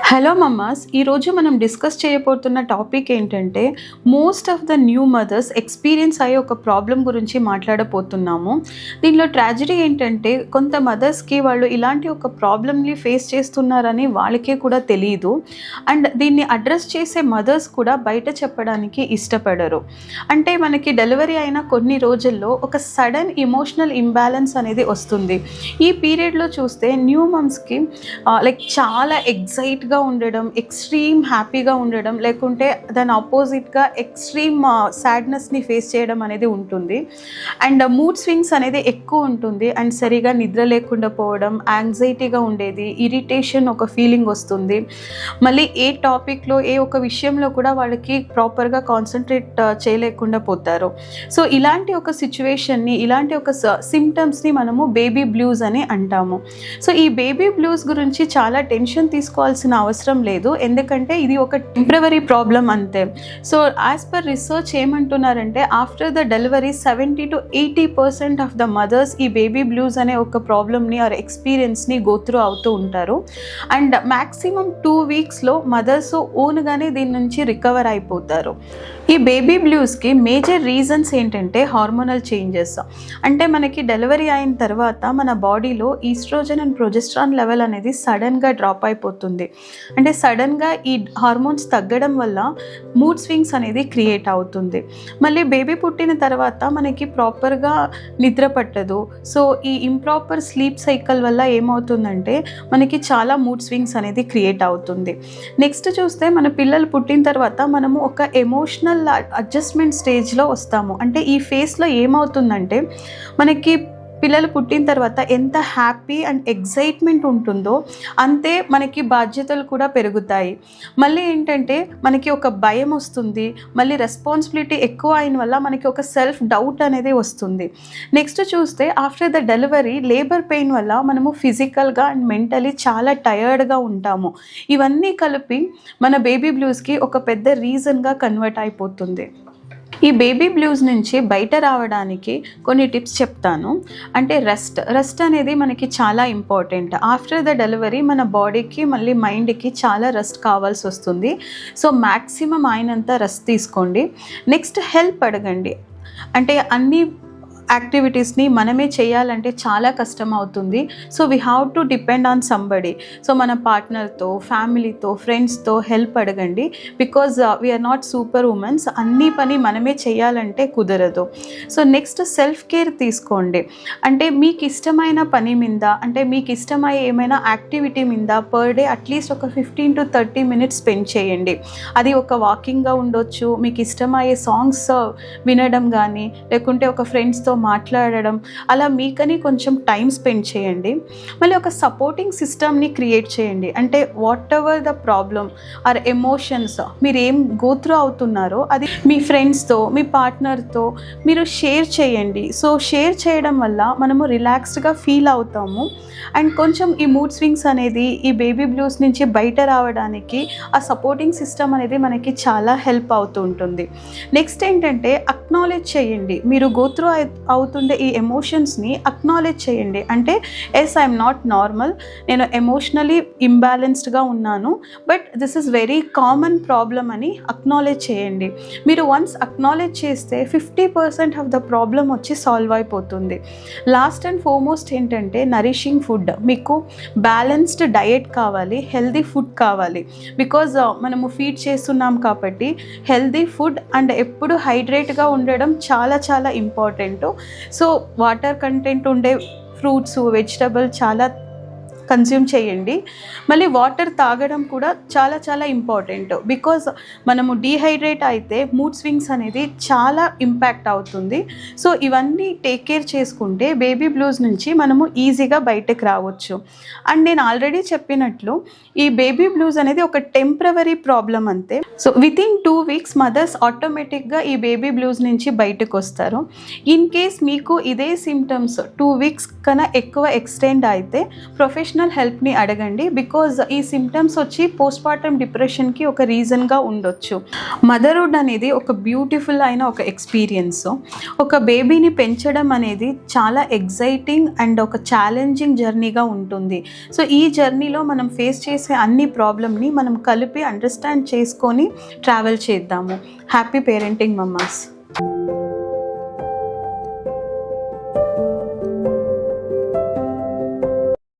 Hello mama's, ఈరోజు మనం discuss చేయబోతున్న టాపిక్ ఏంటంటే most of the new mothers experience అయ్యే ఒక ప్రాబ్లం గురించి మాట్లాడబోతున్నాము. దీనిలో ట్రాజడీ ఏంటంటే కొంత మదర్స్కి వాళ్ళు ఇలాంటి ఒక ప్రాబ్లమ్ని ఫేస్ చేస్తున్నారని వాళ్ళకే కూడా తెలియదు. అండ్ దీన్ని అడ్రస్ చేసే మదర్స్ కూడా బయట చెప్పడానికి ఇష్టపడరు. అంటే మనకి డెలివరీ అయిన కొన్ని రోజుల్లో ఒక సడన్ ఇమోషనల్ ఇంబ్యాలెన్స్ అనేది వస్తుంది. ఈ పీరియడ్లో చూస్తే న్యూ మమ్స్కి చాలా ఎగ్జైట్గా ఉండడం, ఎక్స్ట్రీమ్ హ్యాపీగా ఉండడం, లేకుంటే దాని ఆపోజిట్గా ఎక్స్ట్రీమ్ సాడ్నెస్ని ఫేస్ చేయడం అనేది ఉంటుంది. అండ్ మూడ్ స్వింగ్స్ అనేది ఎక్కువ ఉంటుంది. అండ్ సరిగా నిద్ర లేకుండా పోవడం, యాంగ్జైటీగా ఉండేది, ఇరిటేషన్ ఒక ఫీలింగ్ వస్తుంది. మళ్ళీ ఏ టాపిక్లో ఏ ఒక విషయంలో కూడా వాళ్ళకి ప్రాపర్గా కాన్సన్ట్రేట్ చేయలేకుండా పోతారు. సో ఇలాంటి ఒక సిచ్యువేషన్ని, ఇలాంటి ఒక సిమ్టమ్స్ని మనము బేబీ బ్లూస్ అని అంటాము. సో ఈ బేబీ బ్లూస్ గురించి చాలా టెన్షన్ తీసుకోవాల్సిన అవసరం లేదు, ఎందుకంటే ఇది ఒక టెంపరరీ ప్రాబ్లం అంతే. సో యాజ్ పర్ రీసెర్చ్ ఏమంటున్నారంటే after the delivery 70 to 80% of the mothers ఈ బేబీ బ్లూస్ అనే ఒక ప్రాబ్లమ్ని ఆర్ ఎక్స్పీరియన్స్ని గోత్రూ అవుతూ ఉంటారు. అండ్ మ్యాక్సిమం 2 వీక్స్లో మదర్స్ ఓన్గానే దీని నుంచి రికవర్ అయిపోతారు. ఈ బేబీ బ్లూస్కి మేజర్ రీజన్స్ ఏంటంటే హార్మోనల్ చేంజెస్. అంటే మనకి డెలివరీ అయిన తర్వాత మన బాడీలో ఈస్ట్రోజన్ అండ్ ప్రొజెస్ట్రాన్ లెవెల్ అనేది సడన్గా డ్రాప్ అయిపోతుంది. అంటే సడన్గా ఈ హార్మోన్స్ తగ్గడం వల్ల మూడ్ స్వింగ్స్ అనేది క్రియేట్ అవుతుంది. మళ్ళీ బేబీ పుట్టిన తర్వాత మనకి ప్రాపర్గా నిద్ర పట్టదు. సో ఈ ఇంప్రాపర్ స్లీప్ సైకిల్ వల్ల ఏమవుతుందంటే మనకి చాలా మూడ్ స్వింగ్స్ అనేది క్రియేట్ అవుతుంది. నెక్స్ట్ చూస్తే మన పిల్లలు పుట్టిన తర్వాత మనము ఒక ఎమోషనల్ అడ్జస్ట్మెంట్ స్టేజ్లో వస్తాము. అంటే ఈ ఫేస్లో ఏమవుతుందంటే మనకి పిల్లలు పుట్టిన తర్వాత ఎంత హ్యాపీ అండ్ ఎగ్జైట్మెంట్ ఉంటుందో అంతే మనకి బాధ్యతలు కూడా పెరుగుతాయి. మళ్ళీ ఏంటంటే మనకి ఒక భయం వస్తుంది. మళ్ళీ రెస్పాన్సిబిలిటీ ఎక్కువ అయిన వల్ల మనకి ఒక సెల్ఫ్ డౌట్ అనేది వస్తుంది. నెక్స్ట్ చూస్తే after the delivery labour pain వల్ల మనము ఫిజికల్గా అండ్ మెంటలీ చాలా టయర్డ్గా ఉంటాము. ఇవన్నీ కలిపి మన బేబీ బ్లూస్కి ఒక పెద్ద రీజన్గా కన్వర్ట్ అయిపోతుంది. ఈ బేబీ బ్లూస్ నుంచి బయట రావడానికి కొన్ని టిప్స్ చెప్తాను. అంటే రెస్ట్ అనేది మనకి చాలా ఇంపార్టెంట్. ఆఫ్టర్ ద డెలివరీ మన బాడీకి మళ్ళీ మైండ్కి చాలా రెస్ట్ కావాల్సి వస్తుంది. సో మ్యాక్సిమం అయినంత రెస్ట్ తీసుకోండి. నెక్స్ట్ హెల్ప్ అడగండి. అంటే అన్ని యాక్టివిటీస్ని మనమే చేయాలంటే చాలా కష్టం అవుతుంది. So we have to depend on somebody. So మన పార్ట్నర్తో, ఫ్యామిలీతో, ఫ్రెండ్స్తో హెల్ప్ అడగండి. Because we are not super womens. అన్ని పని మనమే చేయాలంటే కుదరదు. సో నెక్స్ట్ సెల్ఫ్ కేర్ తీసుకోండి. అంటే మీకు ఇష్టమైన పని మీద, అంటే మీకు ఇష్టమయ్యే ఏమైనా యాక్టివిటీ మీద పర్ డే అట్లీస్ట్ ఒక 15 to 30 minutes స్పెండ్ చేయండి. అది ఒక వాకింగ్గా ఉండొచ్చు, మీకు ఇష్టమయ్యే సాంగ్స్ వినడం కానీ, లేకుంటే ఒక ఫ్రెండ్స్తో మాట్లాడడం, అలా మీకని కొంచెం టైం స్పెండ్ చేయండి. మళ్ళీ ఒక సపోర్టింగ్ సిస్టమ్ని క్రియేట్ చేయండి. అంటే what ever the problem or emotions మీరు ఏం గోత్రూ అవుతున్నారో అది మీ ఫ్రెండ్స్తో, మీ పార్ట్నర్తో మీరు షేర్ చేయండి. సో షేర్ చేయడం వల్ల మనము రిలాక్స్డ్గా ఫీల్ అవుతాము. అండ్ కొంచెం ఈ మూడ్ స్వింగ్స్ అనేది ఈ బేబీ బ్లూస్ నుంచి బయట రావడానికి ఆ సపోర్టింగ్ సిస్టమ్ అనేది మనకి చాలా హెల్ప్ అవుతూ ఉంటుంది. నెక్స్ట్ ఏంటంటే అక్నాలెడ్జ్ చేయండి. మీరు గోత్రూ అవుతుండే ఈ ఎమోషన్స్ని అక్నాలెడ్జ్ చేయండి. అంటే ఐఎమ్ నాట్ నార్మల్, నేను ఎమోషనలీ ఇంబ్యాలెన్స్డ్గా ఉన్నాను, but this is very common problem అని అక్నాలెడ్జ్ చేయండి. మీరు వన్స్ అక్నాలెడ్జ్ చేస్తే 50% ఆఫ్ ద ప్రాబ్లం వచ్చి సాల్వ్ అయిపోతుంది. లాస్ట్ అండ్ ఫార్మోస్ట్ ఏంటంటే నరిషింగ్ ఫుడ్. మీకు బ్యాలెన్స్డ్ డయట్ కావాలి, హెల్దీ ఫుడ్ కావాలి. బికాజ్ మనము ఫీడ్ చేస్తున్నాం కాబట్టి హెల్దీ ఫుడ్ అండ్ ఎప్పుడు హైడ్రేట్గా ఉండడం చాలా చాలా ఇంపార్టెంట్. సో వాటర్ కంటెంట్ ఉండే ఫ్రూట్స్, వెజిటబుల్ చాలా కన్జ్యూమ్ చేయండి. మళ్ళీ వాటర్ తాగడం కూడా చాలా చాలా ఇంపార్టెంట్. బికాజ్ మనము డీహైడ్రేట్ అయితే మూడ్ స్వింగ్స్ అనేది చాలా ఇంపాక్ట్ అవుతుంది. సో ఇవన్నీ టేక్ కేర్ చేసుకుంటే బేబీ బ్లూస్ నుంచి మనము ఈజీగా బయటకు రావచ్చు. అండ్ నేను ఆల్రెడీ చెప్పినట్లు ఈ బేబీ బ్లూస్ అనేది ఒక టెంపరరీ ప్రాబ్లం అంతే. సో వితిన్ 2 weeks మదర్స్ ఆటోమేటిక్గా ఈ బేబీ బ్లూస్ నుంచి బయటకు వస్తారు. ఇన్ కేస్ మీకు ఇదే సిమ్టమ్స్ 2 weeks కన్నా ఎక్కువ ఎక్స్టెండ్ అయితే ప్రొఫెషనల్ ప్రొఫెషనల్ హెల్ప్ని అడగండి. బికాజ్ ఈ సిమ్టమ్స్ వచ్చి పోస్ట్మార్టం డిప్రెషన్కి ఒక రీజన్గా ఉండొచ్చు. మదర్హుడ్ అనేది ఒక బ్యూటిఫుల్ అయిన ఒక ఎక్స్పీరియన్స్. ఒక బేబీని పెంచడం అనేది చాలా ఎగ్జైటింగ్ అండ్ ఒక ఛాలెంజింగ్ జర్నీగా ఉంటుంది. సో ఈ జర్నీలో మనం ఫేస్ చేసే అన్ని ప్రాబ్లమ్ని మనం కలిపి అండర్స్టాండ్ చేసుకొని ట్రావెల్ చేద్దాము. Happy parenting mama's.